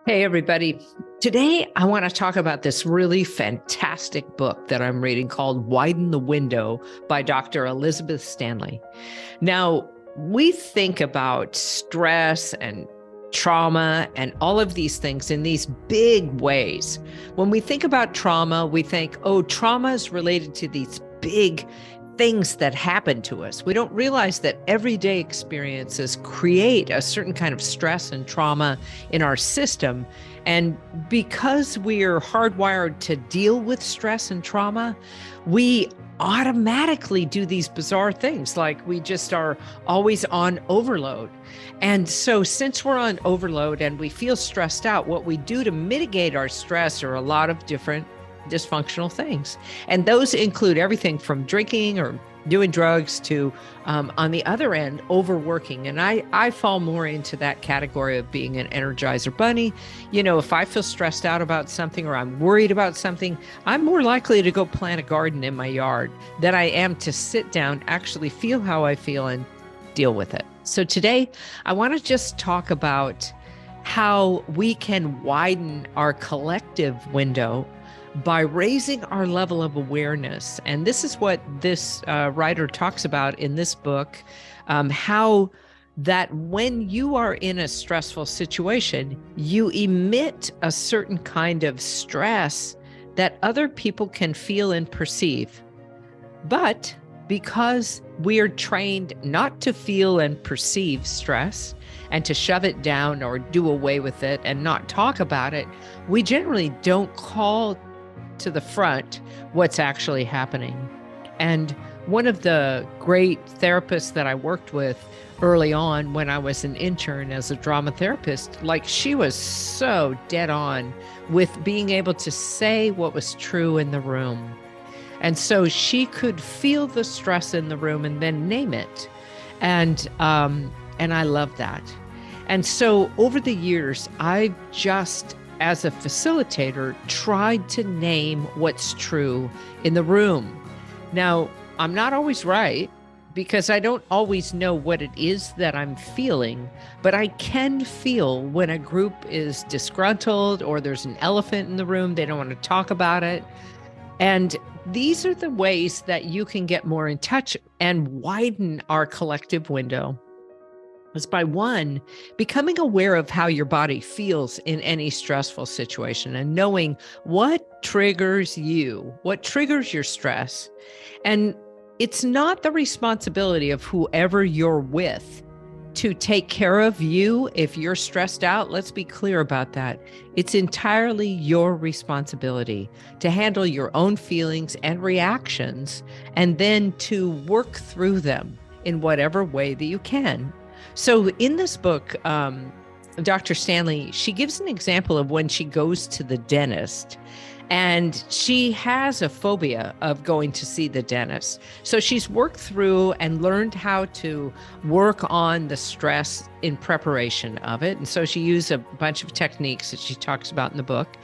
Hey, everybody. Today, I want to talk about this really fantastic book that I'm reading called Widen the Window by Dr. Elizabeth Stanley. Now, we think about stress and trauma and all of these things in these big ways. When we think about trauma, we think, oh, trauma is related to these big things that happen to us. We don't realize that everyday experiences create a certain kind of stress and trauma in our system. And because we are hardwired to deal with stress and trauma, we automatically do these bizarre things, like we just are always on overload. And so since we're on overload and we feel stressed out, what we do to mitigate our stress are a lot of different dysfunctional things. And those include everything from drinking or doing drugs to, on the other end, overworking. And I fall more into that category of being an Energizer bunny. You know, if I feel stressed out about something or I'm worried about something, I'm more likely to go plant a garden in my yard than I am to sit down, actually feel how I feel and deal with it. So today, I want to just talk about how we can widen our collective window by raising our level of awareness. And this is what this writer talks about in this book, how that when you are in a stressful situation, you emit a certain kind of stress that other people can feel and perceive. But because we are trained not to feel and perceive stress and to shove it down or do away with it and not talk about it, we generally don't call to the front what's actually happening. And one of the great therapists that I worked with early on when I was an intern as a drama therapist, like, she was so dead on with being able to say what was true in the room. And so she could feel the stress in the room and then name it. And I love that. And so over the years, I've just, as a facilitator, tried to name what's true in the room. Now, I'm not always right because I don't always know what it is that I'm feeling, but I can feel when a group is disgruntled or there's an elephant in the room, they don't want to talk about it. And these are the ways that you can get more in touch and widen our collective window. Is by one, becoming aware of how your body feels in any stressful situation and knowing what triggers you, what triggers your stress. And it's not the responsibility of whoever you're with to take care of you if you're stressed out. Let's be clear about that. It's entirely your responsibility to handle your own feelings and reactions and then to work through them in whatever way that you can. So in this book, Dr. Stanley, she gives an example of when she goes to the dentist, and she has a phobia of going to see the dentist. So she's worked through and learned how to work on the stress in preparation of it. And so she used a bunch of techniques that she talks about in the book.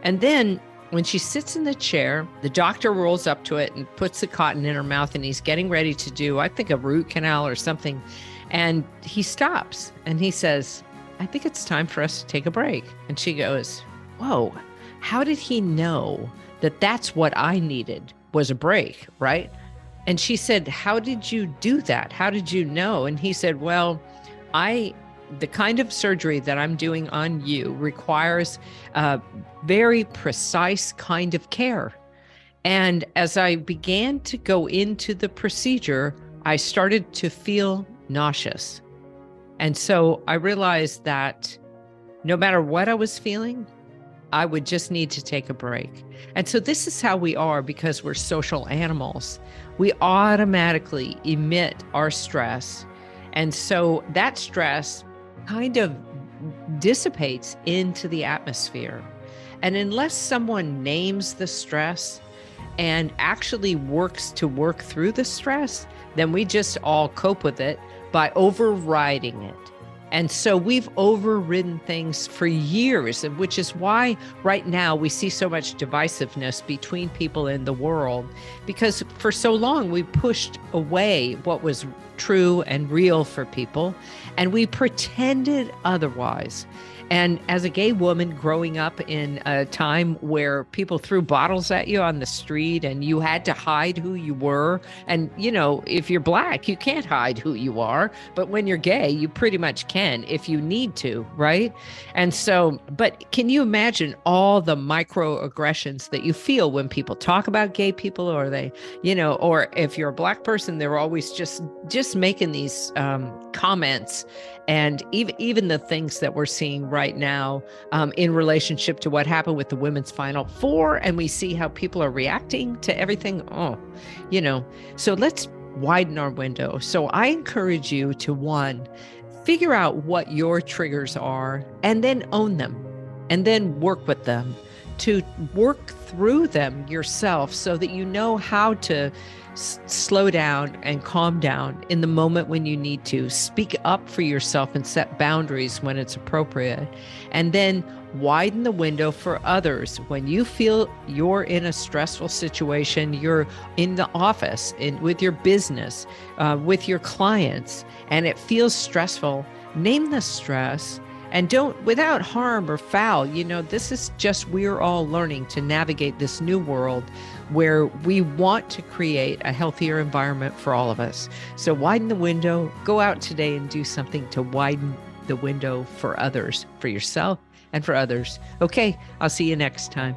And then when she sits in the chair, the doctor rolls up to it and puts the cotton in her mouth, and he's getting ready to do, I think, a root canal or something. And he stops and he says, I think it's time for us to take a break. And she goes, whoa, how did he know that that's what I needed was a break, right? And she said, how did you do that? How did you know? And he said, well, the kind of surgery that I'm doing on you requires a very precise kind of care. And as I began to go into the procedure, I started to feel nauseous. And so I realized that no matter what I was feeling, I would just need to take a break. And so this is how we are because we're social animals. We automatically emit our stress. And so that stress kind of dissipates into the atmosphere. And unless someone names the stress and actually works to work through the stress, then we just all cope with it by overriding it. And so we've overridden things for years, which is why right now we see so much divisiveness between people in the world, because for so long we pushed away what was true and real for people, and we pretended otherwise. And as a gay woman growing up in a time where people threw bottles at you on the street and you had to hide who you were, and if you're Black, you can't hide who you are, but when you're gay, you pretty much can if you need to, right? And so, but can you imagine all the microaggressions that you feel when people talk about gay people, or they, or if you're a Black person, they're always just making these comments. And even the things that we're seeing right now in relationship to what happened with the women's Final Four, and we see how people are reacting to everything. So let's widen our window. So I encourage you to, one, figure out what your triggers are and then own them, and then work with them to work through them yourself so that you know how to slow down and calm down in the moment when you need to. Speak up for yourself and set boundaries when it's appropriate. And then widen the window for others. When you feel you're in a stressful situation, you're in the office, with your business, with your clients, and it feels stressful, name the stress. And don't, without harm or foul, this is just, we're all learning to navigate this new world where we want to create a healthier environment for all of us. So widen the window, go out today and do something to widen the window for others, for yourself and for others. Okay, I'll see you next time.